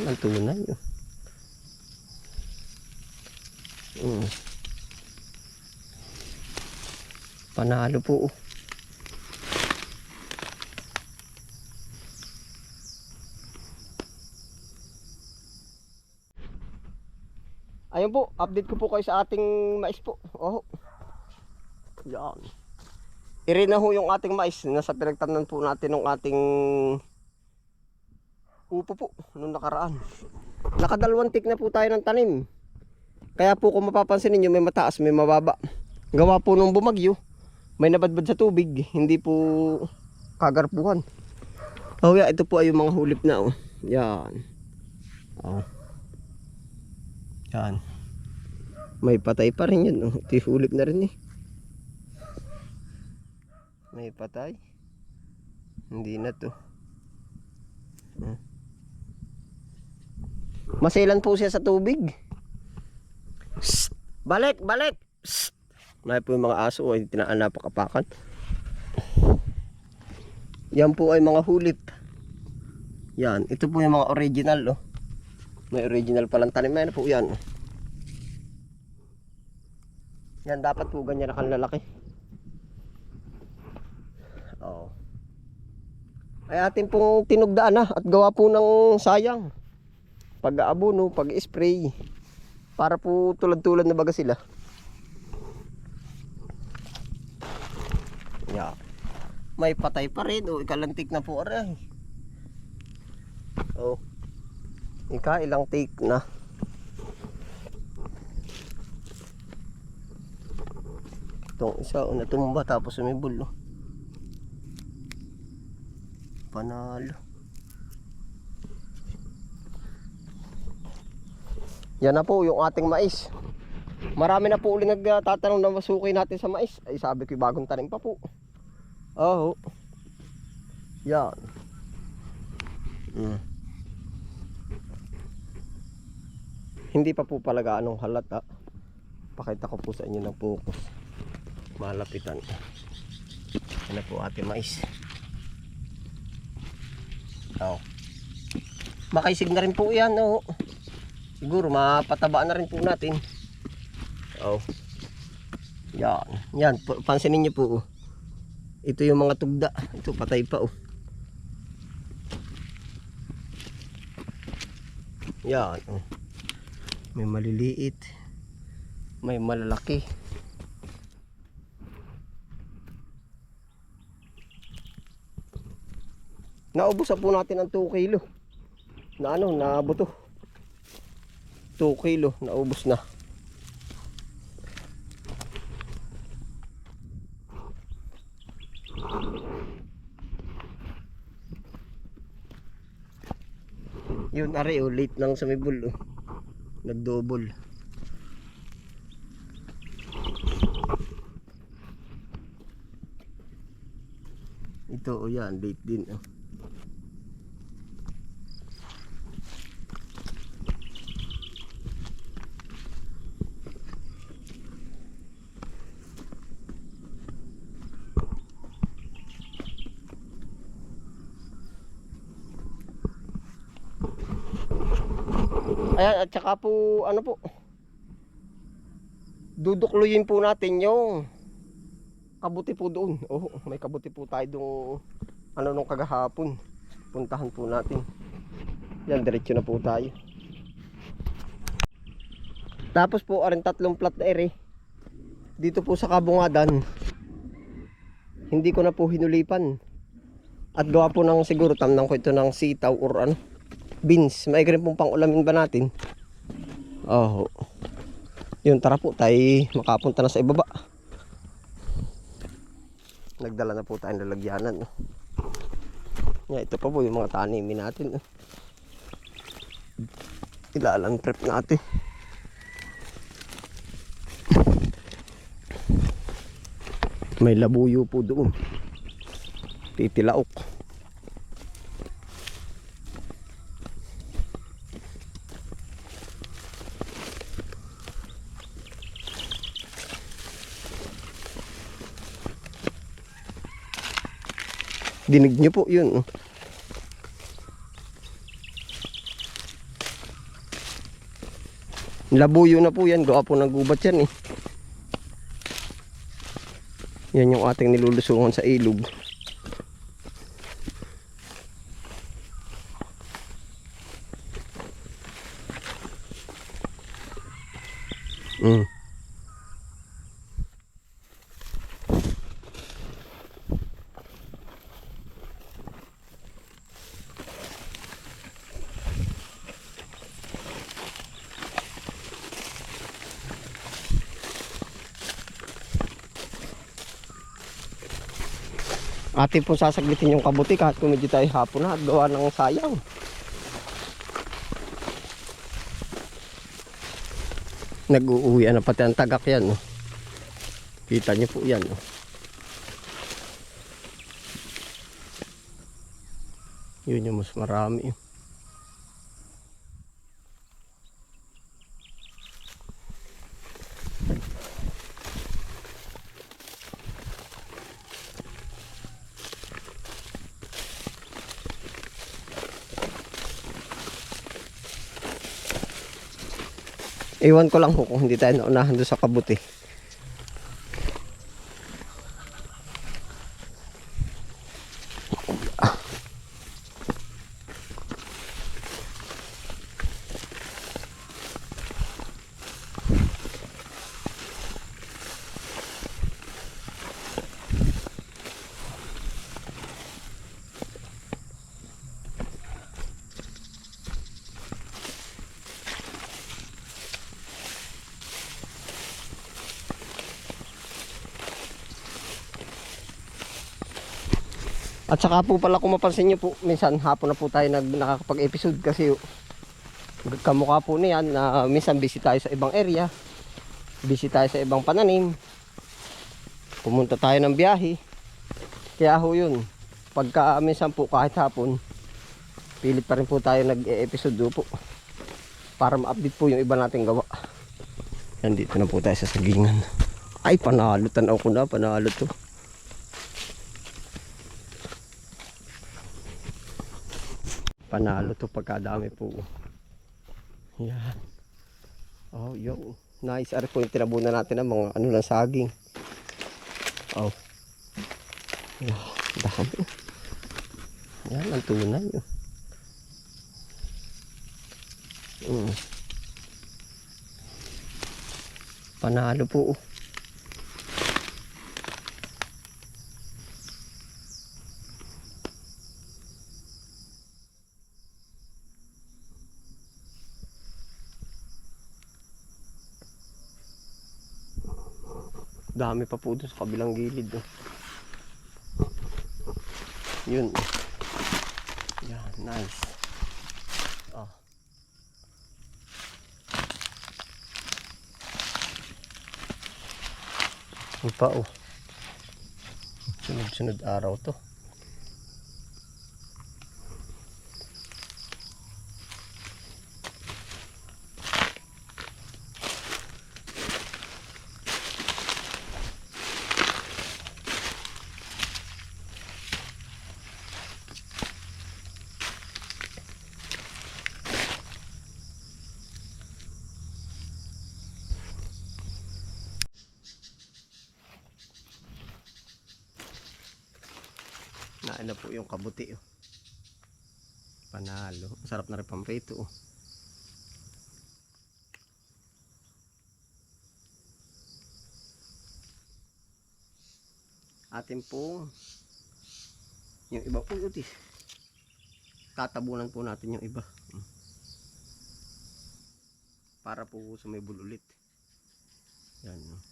Yan ang tunay. Panalo po. Ayun po, update ko po kayo sa ating mais po. Oh. Yan. Iri na ho yung ating mais. Nasa pinagtamnan po natin ng ating upo po nung nakaraan. Nakadalawang tik na po tayo ng tanim. Kaya po kung mapapansin niyo may mataas, may mababa. Gawa po nung bumagyo, may nabadbad sa tubig, hindi po kagarpuhan. Oh yeah, ito po ay yung mga hulip na oh. Yan. Oh. Yan. May patay pa rin yun. Oh. Ito yung hulip na rin eh. May patay. Hindi na to. Maselan po siya sa tubig. Psst! Balik! Balik! Psst! May po yung mga aso ay tinaan-napakapakan. Yan po ay mga hulip. Yan. Ito po yung mga original oh. May original palang tanim. Yan po yan. Yan dapat po ganyan na kanlalaki. Oh. Ay atin pong tinugdaan na at gawa po ng sayang. Pag-aabono, pag-spray. Para po tulad-tulad na baga sila. Yeah. May patay pa rin. Oh, ikalantik na po aray. Oh. Ilang take na. Itong isa natumba tapos sumibol. Oh. Panalo. Yan na po yung ating mais. Marami na po uli nagtatanong na masuki natin sa mais. Ay sabi ko bagong tanim pa po. Oh. Yan. Hindi pa po pala gaanong halata. Pakita ko po sa inyo ng focus. Malapitan. Yan na po ating mais. Oh. Makaisig na rin po yan. Oh. Siguro mapataba na rin po natin. Oh. Yan. Yan. Pansinin nyo po. Oh. Ito yung mga tugda. Ito patay pa. Oh. Yan. Oh. May maliliit. May malalaki. Naubusan po natin ang 2 kilo. Na ano, na buto. 2 kilo, naubos na. Yun, are oh, late lang sa mibul oh. Nag-double. Ito oh yan, late din oh. Ayan, at saka po, ano po, dudukluyin po natin yung kabuti po doon. Oh, may kabuti po tayo doon, ano nung kagahapon. Puntahan po natin. Yan, diretso na po tayo. Tapos po, aring 3 plat na ere. Dito po sa kabungadan, hindi ko na po hinulipan. At gawa po ng siguro tamnang ko ito ng sitaw or ano. Beans, maigrin pong pang ulamin ba natin? Oh. Yun, tara po, tayo makapunta na sa ibaba. Nagdala na po tayong lalagyanan. Yeah, ito pa po yung mga tanimin natin. Ilalang prep natin. May labuyo po doon. Titilaok. Dinig nyo po yun. Labuyo na po yan. Gawa po ng gubat yan eh. Yan yung ating nilulusungan sa ilog. Mm. Atin po sasaglitin yung kabuti kahit kung medyo tayo hapon na at gawa ng sayang. Nag-uuwian na pati ang tagak yan. Oh. Kita niyo po yan. Oh. Yun yung mas marami. Iwan ko lang ho kung hindi tayo naunahan doon sa kabuti. At saka po pala kung mapansin nyo po, minsan hapon na po tayo nakakapag-episode kasi kamukha po niyan na minsan busy tayo sa ibang area, busy tayo sa ibang pananim, pumunta tayo ng biyahe. Kaya ho yun, pagka minsan po kahit hapon, pilit pa rin po tayo nag-episode po para ma-update po yung iba nating gawa. Yan, dito na po tayo sa sagingan. Ay, panalo, tanaw ko na, panalo to. Panalo to pagkadami po. Yan. Oh, yo. Nice. Ari po yung tinabunan natin ng mga ano lang saging. Oh. Yan. Dami. Yan, ang tunay. Panalo po. Dami pa po doon sa kabilang gilid. Oh. Yun. Yan, nice. Oh. Yung pa oh. Sunod-sunod araw to. Nain na po yung kabuti. Oh. Panalo. Sarap na rin pamprito. Oh. Atin po yung iba po utis. Tatabunan po natin yung iba. Para po sumibol ulit. Yan. Oh.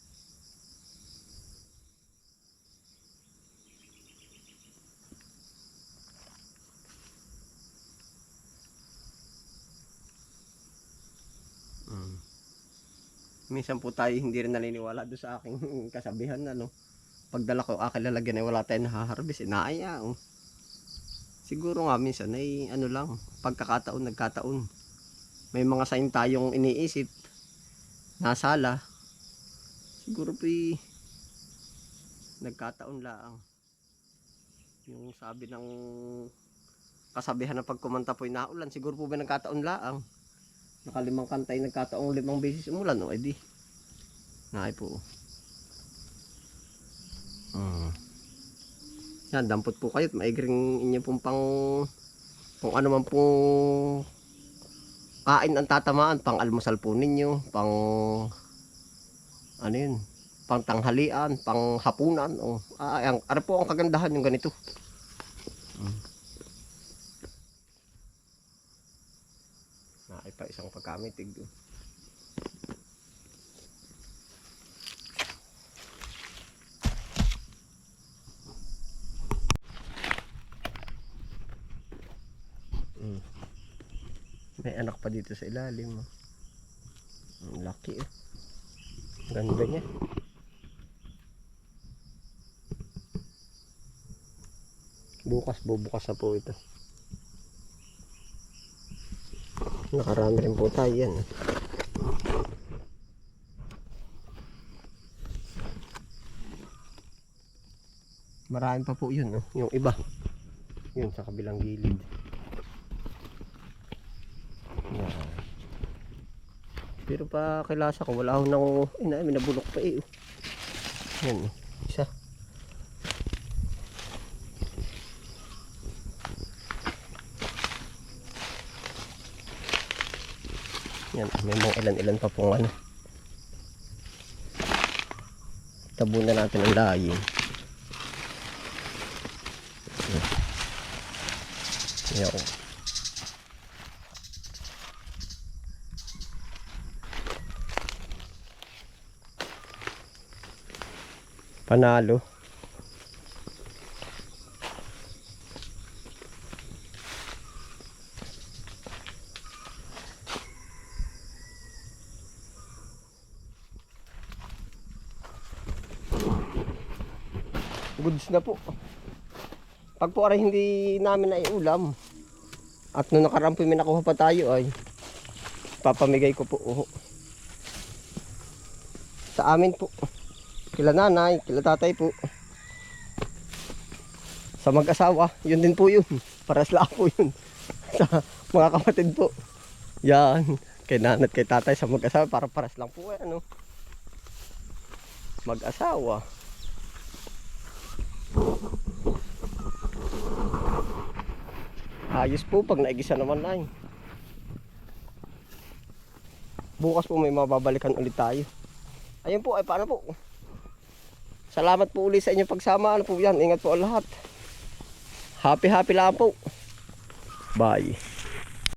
Minsan po tayo hindi rin naniniwala doon sa aking kasabihan na no. Pagdala ko aking lalagyan ay wala tayong nahaharbis. Inaaya. Oh. Siguro nga minsan ay ano lang, pagkakataon, nagkataon. May mga sign tayong iniisip, nasala. Siguro po nagkataon lang. Yung sabi ng kasabihan na pag kumanta po'y naulan, siguro po ba nagkataon lang. Nakalimang kantay, nagkataong 5 beses umulan, o edi. Nakay po. Yan, dampot po kayo at maigring inyo pong kung ano man pong kain ang tatamaan, pang almusal po ninyo, pang ano yun, pang tanghalian, pang hapunan, o ano po ang kagandahan yung ganito. Nakay pa isang pagkamitig. May anak pa dito sa ilalim. Ang laki eh. Ganda niya. Bubukas na po ito. Nakarami rin po tayo yan. Marami pa po yun, yung iba. Yun sa kabilang gilid. Yan. Pero pa kilasa ko, wala akong may nabulok pa eh. Yan, isa. Yan, may mga ilan-ilan pa pong ano. Tabunan natin ang layin. Yan. Panalo. Goods na po. Pag po aray hindi namin ay ulam at nung nakaraan po may nakuha pa tayo ay papamigay ko po sa amin po, kila nanay, kila tatay po, sa mag-asawa. Yun din po yun, paras lang po yun sa mga kapatid po. Yan, kay nanay at kay tatay sa mag-asawa, para paras lang po ano, mag-asawa. Ayos po pag naigisa naman ay. Bukas po may mababalikan ulit tayo. Ayun po, ay paano po? Salamat po ulit sa inyong pagsama. Ano po yan? Ingat po ang lahat. Happy lang po. Bye.